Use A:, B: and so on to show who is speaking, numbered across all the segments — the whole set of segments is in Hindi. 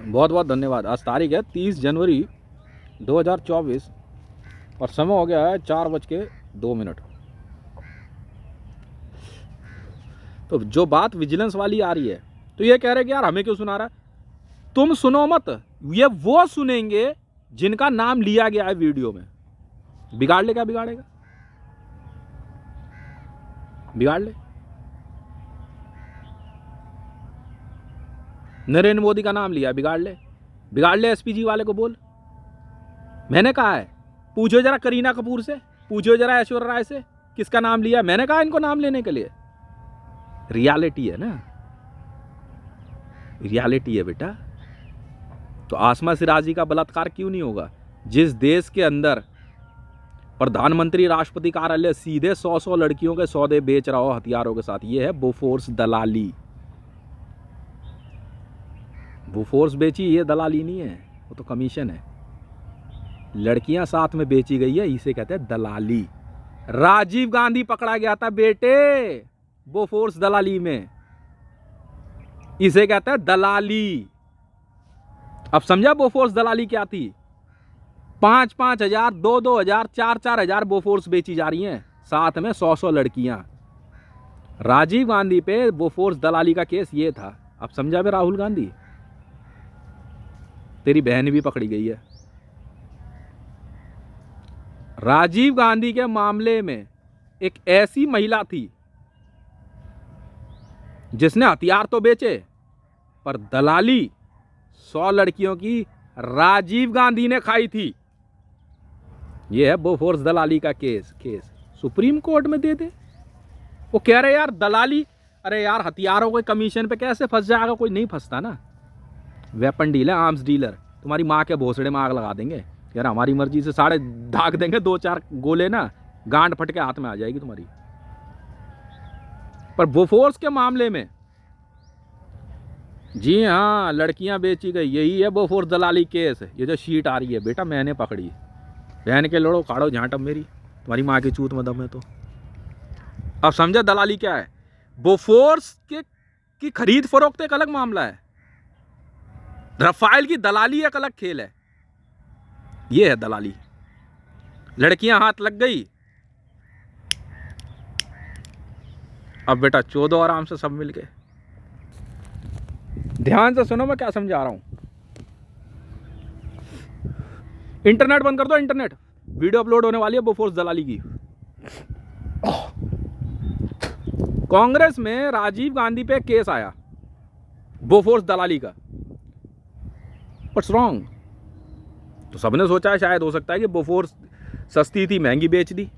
A: बहुत बहुत धन्यवाद। आज तारीख है 30 जनवरी 2024 और समय हो गया है 4:02। तो जो बात विजिलेंस वाली आ रही है, तो ये कह रहे कि यार हमें क्यों सुना रहा है। तुम सुनो मत, ये वो सुनेंगे जिनका नाम लिया गया है वीडियो में। बिगाड़ ले, क्या बिगाड़ेगा? बिगाड़ ले। नरेंद्र मोदी का नाम लिया, बिगाड़ ले। बिगाड़ ले, एसपीजी वाले को बोल। मैंने कहा है, पूछो जरा करीना कपूर से, पूछो जरा ऐश्वर्या राय से, किसका नाम लिया। मैंने कहा इनको नाम लेने के लिए। रियलिटी है ना, रियलिटी है बेटा। तो आसमा सिराजी का बलात्कार क्यों नहीं होगा? जिस देश के अंदर प्रधानमंत्री राष्ट्रपति कार्यालय सीधे 100 लड़कियों के सौदे बेच रहा हो हथियारों के साथ, ये है बोफोर्स दलाली। बोफोर्स बेची, ये दलाली नहीं है, वो तो कमीशन है। लड़कियां साथ में बेची गई है, इसे कहते हैं दलाली। राजीव गांधी पकड़ा गया था बेटे बोफोर्स दलाली में, इसे कहते हैं दलाली। अब समझा बोफोर्स दलाली क्या थी? 5-5 हजार, 2-2 हजार, 4-4 हजार बोफोर्स बेची जा रही हैं, साथ में 100 लड़कियां। राजीव गांधी पे बोफोर्स दलाली का केस ये था। अब समझा बे राहुल गांधी? तेरी बहन भी पकड़ी गई है। राजीव गांधी के मामले में एक ऐसी महिला थी जिसने हथियार तो बेचे, पर दलाली 100 लड़कियों की राजीव गांधी ने खाई थी। यह है बोफोर्स दलाली का केस। सुप्रीम कोर्ट में दे दे। वो कह रहे यार दलाली, अरे यार हथियारों के कमीशन पे कैसे फंस जाएगा? कोई नहीं फंसता ना। वेपन डीलर, आर्म्स डीलर तुम्हारी माँ के भोसड़े में आग लगा देंगे यार, हमारी मर्जी से साढ़े दाग देंगे, 2-4 गोले ना, गांड फट के हाथ में आ जाएगी तुम्हारी। पर बोफोर्स के मामले में जी हाँ, लड़कियां बेची गई, यही है बोफोर्स दलाली केस। ये जो शीट आ रही है बेटा, मैंने पकड़ी। बहन के लड़ो काड़ो झांटम मेरी, तुम्हारी माँ की चूत में दम है तो। अब समझे दलाली क्या है? बोफोर्स की खरीद फरोख्त एक अलग मामला है, रफाइल की दलाली एक अलग खेल है। ये है दलाली। लड़कियां हाथ लग गई, अब बेटा 14 आराम से सब मिलके। ध्यान से सुनो मैं क्या समझा रहा हूं। इंटरनेट बंद कर दो, इंटरनेट। वीडियो अपलोड होने वाली है बोफोर्स दलाली की। कांग्रेस में राजीव गांधी पे केस आया बोफोर्स दलाली का। What's wrong? तो सबने सोचा है शायद हो सकता है कि बोफोर्स सस्ती थी, महंगी बेच दी।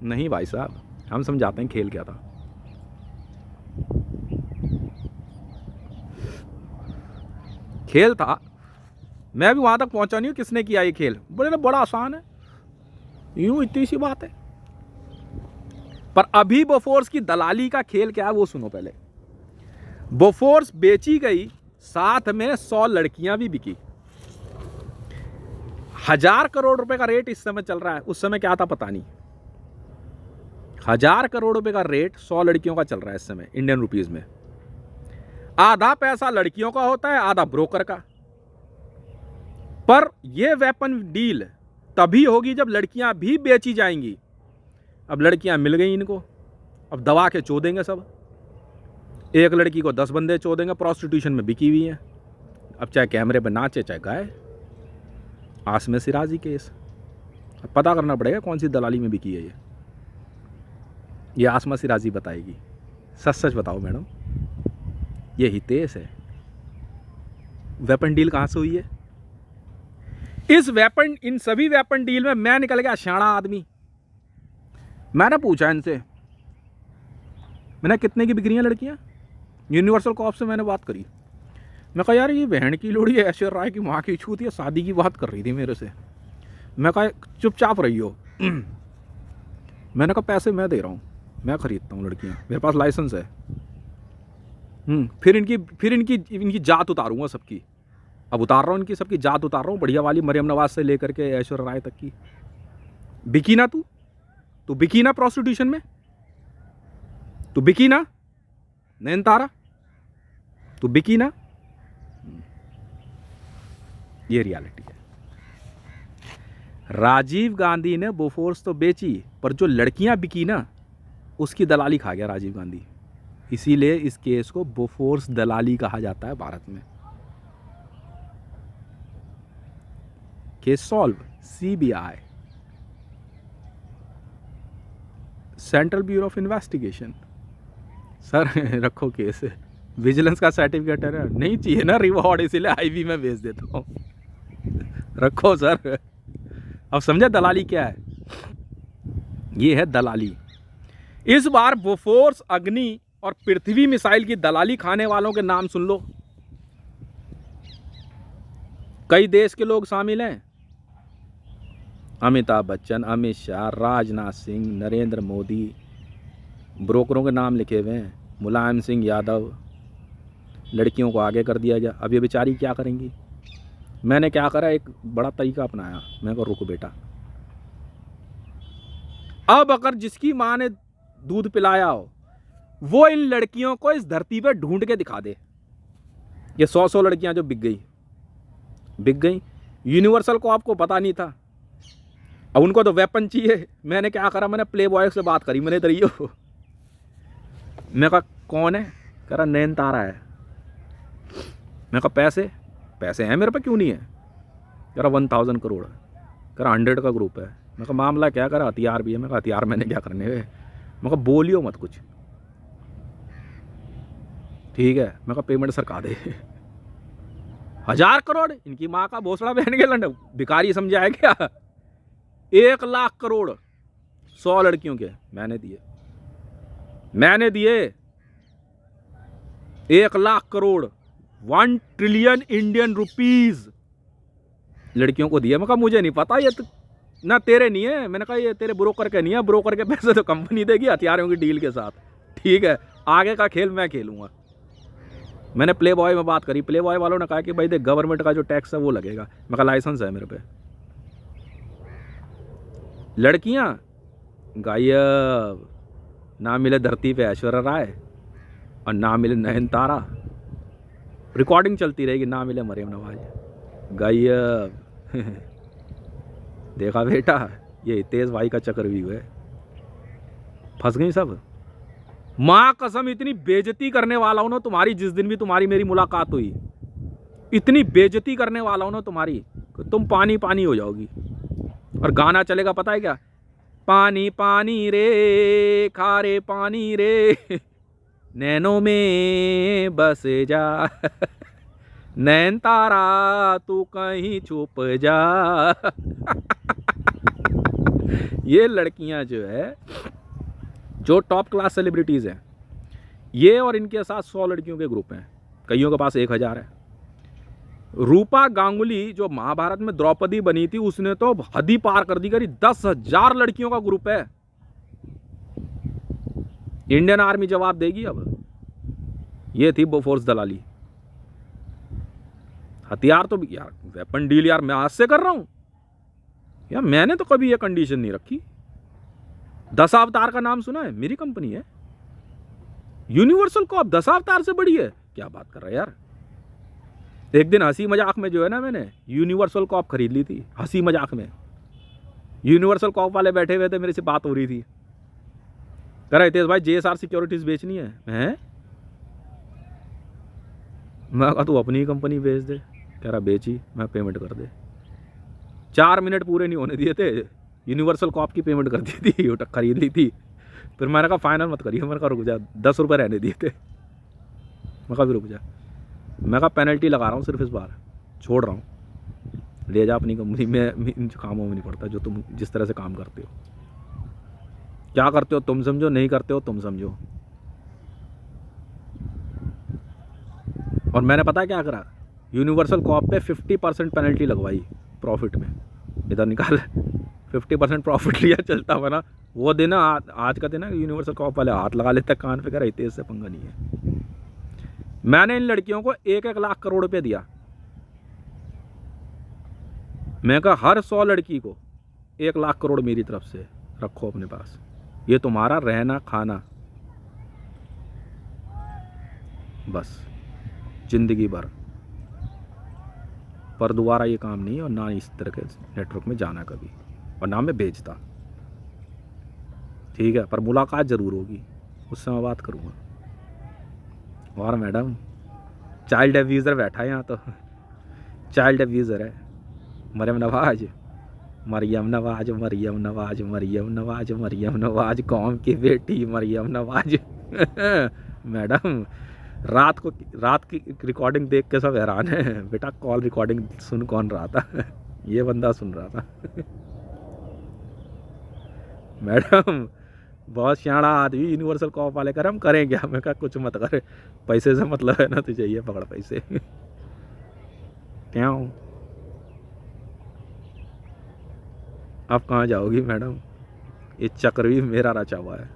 A: नहीं भाई साहब, हम समझाते हैं खेल क्या था। खेल था, मैं भी वहां तक पहुंचा नहीं हूं किसने किया ये खेल। बड़ा आसान है, यूं इतनी सी बात है। पर अभी बोफोर्स की दलाली का खेल क्या है वो सुनो पहले। बोफोर्स बेची गई, साथ में 100 लड़कियां भी बिकी। 1000 करोड़ रुपए का रेट इस समय चल रहा है, उस समय क्या था पता नहीं। 1000 करोड़ रुपए का रेट 100 लड़कियों का चल रहा है इस समय इंडियन रुपीज में। आधा पैसा लड़कियों का होता है, आधा ब्रोकर का। पर यह वेपन डील तभी होगी जब लड़कियां भी बेची जाएंगी। अब लड़कियां मिल गई इनको, अब दबा के चोदेंगे सब। एक लड़की को 10 बंदे चोदेंगे, प्रोस्टिट्यूशन में बिकी हुई है। अब चाहे कैमरे पे नाचे चाहे गाए। आसमा सिराजी केस, अब पता करना पड़ेगा कौन सी दलाली में बिकी है ये आसमा सिराजी बताएगी। सच सच बताओ मैडम, ये हितेश है। वेपन डील कहां से हुई है? इन सभी वेपन डील में मैं निकल गया शाणा आदमी। मैंने पूछा इनसे, मैंने कितने की बिक रही हैं लड़कियां? यूनिवर्सल कॉप से मैंने बात करी। मैं कहा यार ये बहन की लोड़ी है, ऐश्वर्या राय की माँ की छूत है, शादी की बात कर रही थी मेरे से। मैं कहा चुपचाप रही हो। मैंने कहा पैसे मैं दे रहा हूँ, मैं खरीदता हूँ लड़कियाँ, मेरे पास लाइसेंस है। फिर इनकी जात उतारूंगा सबकी। अब उतार रहा हूँ इनकी सबकी जात उतार रहा हूँ, बढ़िया वाली मरियम नवाज से लेकर के ऐश्वर्या राय तक की। बिकी ना तू बिकी ना प्रोस्टिट्यूशन में, तू बिकी ना नयनतारा, तू बिकी ना। ये रियलिटी है। राजीव गांधी ने बोफोर्स तो बेची, पर जो लड़कियां बिकी ना, उसकी दलाली खा गया राजीव गांधी। इसीलिए इस केस को बोफोर्स दलाली कहा जाता है भारत में। Case solve, CBI, central bureau of investigation. Sir रखो केस, विजिलेंस का सर्टिफिकेट है ना, नहीं चाहिए ना रिवॉर्ड, इसीलिए आईवी में भेज देता हूँ। रखो सर। अब समझे दलाली क्या है? ये है दलाली। इस बार बोफोर्स, अग्नि और पृथ्वी मिसाइल की दलाली खाने वालों के नाम सुन लो। कई देश के लोग शामिल हैं। अमिताभ बच्चन, अमित शाह, राजनाथ सिंह, नरेंद्र मोदी, ब्रोकरों के नाम लिखे हुए हैं, मुलायम सिंह यादव। लड़कियों को आगे कर दिया गया। अब ये बेचारी क्या करेंगी? मैंने क्या करा, एक बड़ा तरीका अपनाया। मैं कहा रुको बेटा, अब अगर जिसकी माँ ने दूध पिलाया हो वो इन लड़कियों को इस धरती पे ढूंढ के दिखा दे। ये 100 लड़कियां जो बिक गई। यूनिवर्सल को आपको पता नहीं था, अब उनको तो वेपन चाहिए। मैंने क्या करा, मैंने प्ले बॉय से बात करी, मैंने इधर हो। मैं कहा कौन है? कह रहा नयनतारा है। मैं कहा पैसे हैं मेरे पे, क्यों नहीं है? कह रहा 1000 करोड़। कह रहा 100 का ग्रुप है। मैं कहा मामला क्या? कह रहा हथियार भी है। मैं कहा हथियार मैंने क्या करने हुए? मैं कहा बोलियो मत कुछ, ठीक है? मैं कहा पेमेंट सरका दे। 1000 करोड़ इनकी माँ का भोसड़ा बहन के लंड, भिखारी समझाया क्या? 1 लाख करोड़ 100 लड़कियों के मैंने दिए 1 lakh crore 1 trillion Indian rupees लड़कियों को दिए। मैं कहा मुझे नहीं पता, ये तो ना तेरे नहीं है। मैंने कहा ये तेरे ब्रोकर के नहीं है, ब्रोकर के पैसे तो कंपनी देगी हथियारों की डील के साथ, ठीक है? आगे का खेल मैं खेलूंगा। मैंने प्ले बॉय में बात करी, प्ले बॉय वालों ने कहा कि भाई देख गवर्नमेंट का जो टैक्स है वो लगेगा। मैं कहा लाइसेंस है मेरे पे। लड़कियां गायब, ना मिले धरती पे ऐश्वर्या राय और ना मिले नयनतारा। रिकॉर्डिंग चलती रहेगी, ना मिले मरियम नवाज, गायब। देखा बेटा, ये तेज भाई का चक्रव्यूह है। फंस गई सब। माँ कसम इतनी बेइज्जती करने वाला हूं ना तुम्हारी, जिस दिन भी तुम्हारी मेरी मुलाकात हुई, इतनी बेइज्जती करने वाला हूं ना तुम्हारी, तुम पानी पानी हो जाओगी। और गाना चलेगा पता है क्या? पानी पानी रे खारे पानी रे, नैनों में बस जा, नयनतारा तू कहीं छुप जा। ये लड़कियां जो है, जो टॉप क्लास सेलिब्रिटीज हैं, ये और इनके साथ 100 लड़कियों के ग्रुप हैं, कईयों के पास 1000 है। रूपा गांगुली जो महाभारत में द्रौपदी बनी थी, उसने तो हद ही पार कर दी, करी 10,000 लड़कियों का ग्रुप है। इंडियन आर्मी जवाब देगी अब। ये थी बोफोर्स दलाली। हथियार तो यार, वेपन डील यार मैं आज से कर रहा हूं यार, मैंने तो कभी ये कंडीशन नहीं रखी। 10 अवतार का नाम सुना है? मेरी कंपनी है यूनिवर्सल कॉप, 10 अवतार से बड़ी है। क्या बात कर रहा है यार। एक दिन हंसी मजाक में जो है ना, मैंने यूनिवर्सल कॉप खरीद ली थी, हंसी मजाक में। यूनिवर्सल कॉप वाले बैठे हुए थे, मेरे से बात हो रही थी, कह रहे थे भाई JSR सिक्योरिटीज बेचनी है। हैं? मैं कहा तू अपनी ही कंपनी बेच दे। कह रहा बेची, मैं पेमेंट कर दे। 4 मिनट पूरे नहीं होने दिए थे, यूनिवर्सल कॉप की पेमेंट कर दी थी, वो खरीद ली थी। फिर मैंने कहा फाइनल मत करिए, मैंने कहा रुक जा, 10 रुपये रहने दिए थे। मैं कहा रुक जा, मैं कहा पेनल्टी लगा रहा हूँ सिर्फ इस बार, छोड़ रहा हूँ, ले जा अपनी कंपनी में। इन कामों में नहीं पड़ता जो तुम जिस तरह से काम करते हो। क्या करते हो तुम समझो, नहीं करते हो तुम समझो। और मैंने पता क्या करा, यूनिवर्सल कॉप पे 50% पेनल्टी लगवाई प्रॉफिट में। इधर निकाल 50% प्रॉफिट लिया, चलता हुआ ना वो दिन। आज का दिन है, यूनिवर्सल कॉप वाले हाथ लगा लेते कान पे, कह रहे तेज से पंगा नहीं है। मैंने इन लड़कियों को 1-1 लाख करोड़ रुपए दिया। मैं कहा हर 100 लड़की को 1 लाख करोड़ मेरी तरफ से रखो अपने पास, ये तुम्हारा रहना खाना बस जिंदगी भर। पर दोबारा ये काम नहीं है, और ना इस तरह के नेटवर्क में जाना कभी, और ना मैं भेजता। ठीक है, पर मुलाकात ज़रूर होगी, उससे मैं बात करूँगा। और मैडम चाइल्ड अब्यूज़र बैठा है यहाँ तो, चाइल्ड अब्यूज़र है। मरियम नवाज, मरियम नवाज, मरियम नवाज, मरियम नवाज, मरियम नवाज, कौम की बेटी मरियम नवाज। मैडम रात की रिकॉर्डिंग देख के सब हैरान है। बेटा कॉल रिकॉर्डिंग सुन कौन रहा था? ये बंदा सुन रहा था। मैडम बहुत सियाणा आदमी, यूनिवर्सल कॉप वाले कर हम करें क्या? मैं कहा कुछ मत कर, पैसे से मतलब है ना तुझे, ये पकड़ पैसे। क्या हूँ अब कहाँ जाओगी मैडम? ये चक्र भी मेरा रचा हुआ है।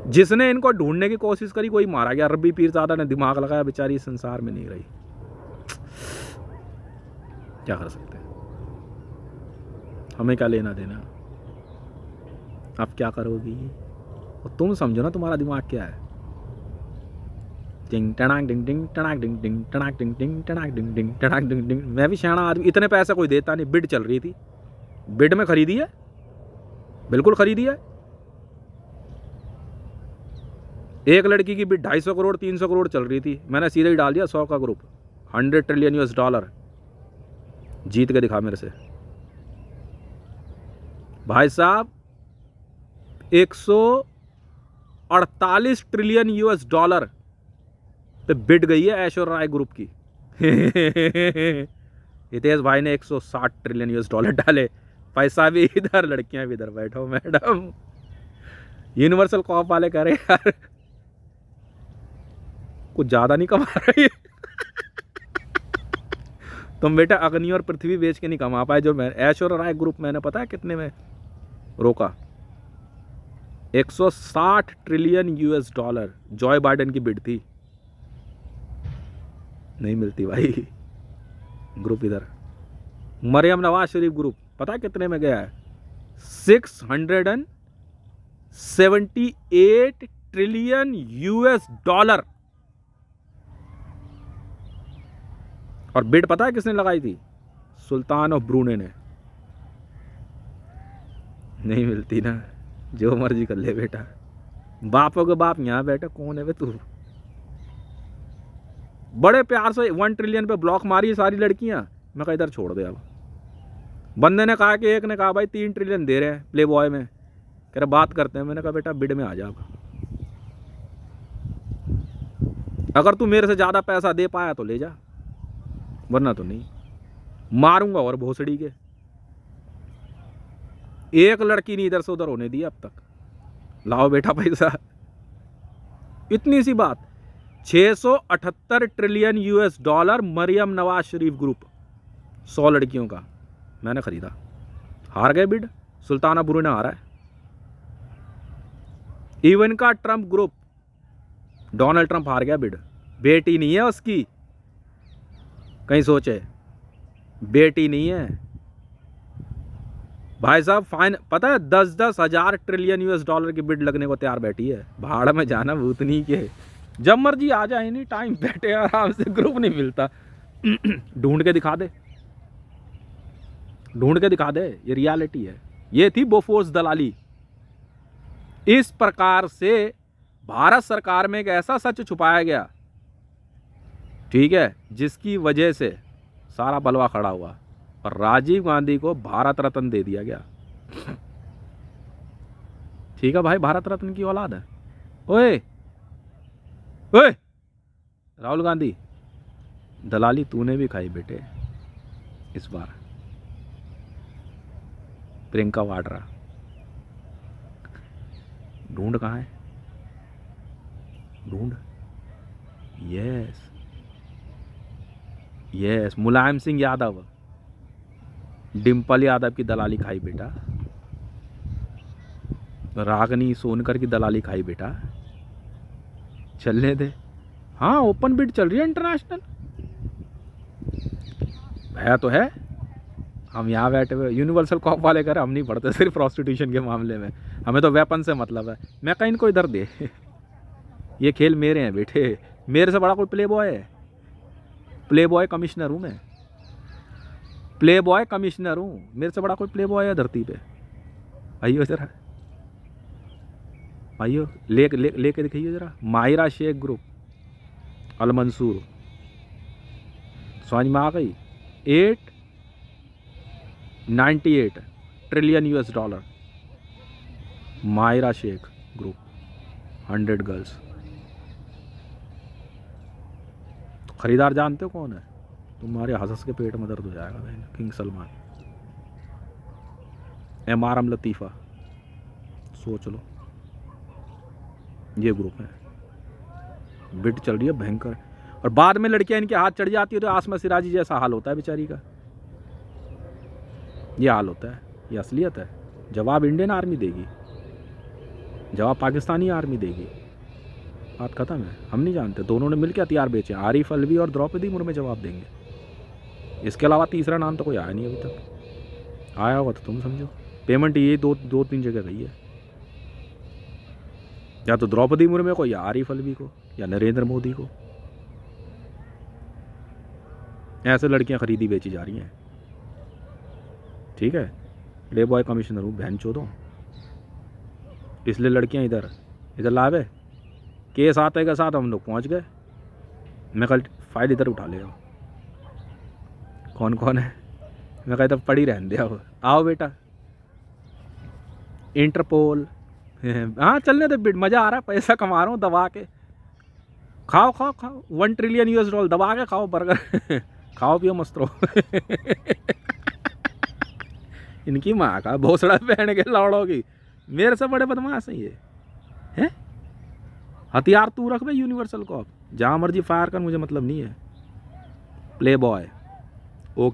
A: जिसने इनको ढूंढने की कोशिश करी कोई मारा गया। रब्बी पीरज़ादा ने दिमाग लगाया, बेचारी इस संसार में नहीं रही। क्या कर सकते हैं, हमें क्या लेना देना। अब क्या करोगी? और तुम समझो ना तुम्हारा दिमाग क्या है। टिंग टनाक डिंग डिंग टनाक डिंग डिंग टनाक डिंग डिंग टनाक डिंग डिंग टनाक डिंग डिंग। मैं भी सियाना आदमी, इतने पैसे कोई देता नहीं। बिड चल रही थी, बिड में खरीदी है, बिल्कुल खरीदी है। एक लड़की की बिड 250 करोड़ 300 करोड़ चल रही थी, मैंने सीधे ही डाल दिया 100 का ग्रुप। 100 ट्रिलियन US डॉलर जीत के दिखा मेरे से। भाई साहब 148 ट्रिलियन US डॉलर पे बिड गई है ऐश्वर्या राय ग्रुप की। हितेश भाई ने 160 ट्रिलियन US डॉलर डाले। पैसा भी इधर, लड़कियां भी इधर। बैठो मैडम, यूनिवर्सल कॉप वाले कह रहे यार कुछ ज्यादा नहीं कमा रही है। तुम बेटा अग्नि और पृथ्वी बेच के नहीं कमा पाए जो मैं। ऐश्वर्या राय ग्रुप मैंने पता है कितने में रोका? 160 trillion US dollar Joy Biden की बिड थी। नहीं मिलती भाई ग्रुप इधर। मरियम नवाज शरीफ ग्रुप पता है कितने में गया है? 678 ट्रिलियन US डॉलर। और बिड पता है किसने लगाई थी? सुल्तान ऑफ ब्रूने ने। नहीं मिलती ना, जो मर्जी कर ले बेटा। बापों के बाप यहाँ बैठे, कौन है वे तू? बड़े प्यार से 1 ट्रिलियन पे ब्लॉक मारी सारी लड़कियां। मैं कहा इधर छोड़ दे। अब बंदे ने कहा कि एक ने कहा भाई 3 ट्रिलियन दे रहे हैं प्ले बॉय में, कह रहे बात करते हैं। मैंने कहा बेटा बिड में आ जा। अगर तू मेरे से ज्यादा पैसा दे पाया तो ले जा, वरना तो नहीं। मारूंगा और भोसड़ी के। एक लड़की नहीं इधर से उधर होने दी अब तक। लाओ बेटा पैसा। इतनी सी बात। 678 trillion US dollar Maryam Nawaz Sharif group, 100 लड़कियों का मैंने खरीदा। हार गए बिड, सुल्ताना ब्रूने हारा है। इवन का ट्रंप ग्रुप, डोनाल्ड ट्रंप हार गया बिड। बेटी नहीं है उसकी, कहीं सोचे, बेटी नहीं है भाई साहब। फाइन पता है 10-10 हजार ट्रिलियन US डॉलर की बिड लगने को तैयार बैठी है। भाड़ में जाना भूतनी के, जब मर्जी आ जाए, एनी टाइम बैठे आराम से। ग्रुप नहीं मिलता। ढूंढ के दिखा दे, ढूंढ के दिखा दे। ये रियलिटी है। ये थी बोफोर्स दलाली। इस प्रकार से भारत सरकार में एक ऐसा सच छुपाया गया, ठीक है, जिसकी वजह से सारा बलवा खड़ा हुआ और राजीव गांधी को भारत रत्न दे दिया गया। ठीक है भाई, भारत रत्न की औलाद है। ओए ओए राहुल गांधी, दलाली तूने भी खाई बेटे इस बार। प्रियंका वाड्रा, ढूंढ कहाँ है? ढूंढ। यस यस, मुलायम सिंह यादव, डिम्पल यादव की दलाली खाई बेटा। रागनी सोनकर की दलाली खाई बेटा। चलने दे। हाँ, ओपन बिड चल रही है इंटरनेशनल। भैया तो है। हम यहाँ बैठे हुए यूनिवर्सल कॉप वाले कर, हम नहीं पढ़ते सिर्फ प्रोस्टिट्यूशन के मामले में। हमें तो वेपन से मतलब है। मैं कहीं इनको इधर दे। ये खेल मेरे हैं बेटे। मेरे से बड़ा कोई प्ले बॉय है? प्ले बॉय कमिश्नर हूँ मैं। प्ले बॉय कमिश्नर हूँ, मेरे से बड़ा कोई प्ले बॉय है धरती पे? आइयो जरा, आइयो लेके दिखाइए जरा। Mahira Shaikh group, Al Mansoor, समझ में आ गई? 898 trillion US dollar, Mahira Shaikh group, 100 girls. खरीदार जानते हो कौन है? तुम्हारे हंस के पेट में दर्द हो जाएगा बहन। किंग सलमान, MRM लतीफ़ा, सोच लो, ये ग्रुप है। बिट चल रही है भयंकर, और बाद में लड़कियां इनके हाथ चढ़ जाती है तो आसमा सिराजी जैसा हाल होता है बेचारी का। ये हाल होता है, ये असलियत है। जवाब इंडियन आर्मी देगी, जवाब पाकिस्तानी आर्मी देगी, बात खत्म है। हम नहीं जानते, दोनों ने मिलकर हथियार बेचे। आरिफ अलवी और द्रौपदी मुर्मू जवाब देंगे। इसके अलावा तीसरा नाम तो कोई आया नहीं अभी तक। आया होगा तो तुम समझो। पेमेंट ये दो तीन जगह गई है, या तो द्रौपदी मुर्मू को, या आरिफ अलवी को, या नरेंद्र मोदी को। ऐसे लड़कियां खरीदी बेची जा रही हैं। ठीक है, प्ले बॉय कमिश्नर हूँ बहन चोदो, इसलिए लड़कियां इधर लावे। केस आते के साथ हम लोग पहुँच गए। मैं कल फाइल इधर उठा ले, कौन कौन है? मैं कहता पड़ी रहने दे, अब आओ बेटा। इंटरपोल, हाँ चलने दे बिट, मज़ा आ रहा है, पैसा कमा रहा हूँ दबा के। खाओ खाओ खाओ, 1 ट्रिलियन US डॉलर दबा के खाओ, बर्गर खाओ पियो मस्त रहो। इनकी माँ का भोसड़ा पहन के लौड़ोगी, मेरे से बड़े बदमाश हैं ये हैं। हथियार तू रख भाई यूनिवर्सल को, जहाँ मर्जी फायर कर, मुझे मतलब नहीं है। Play boy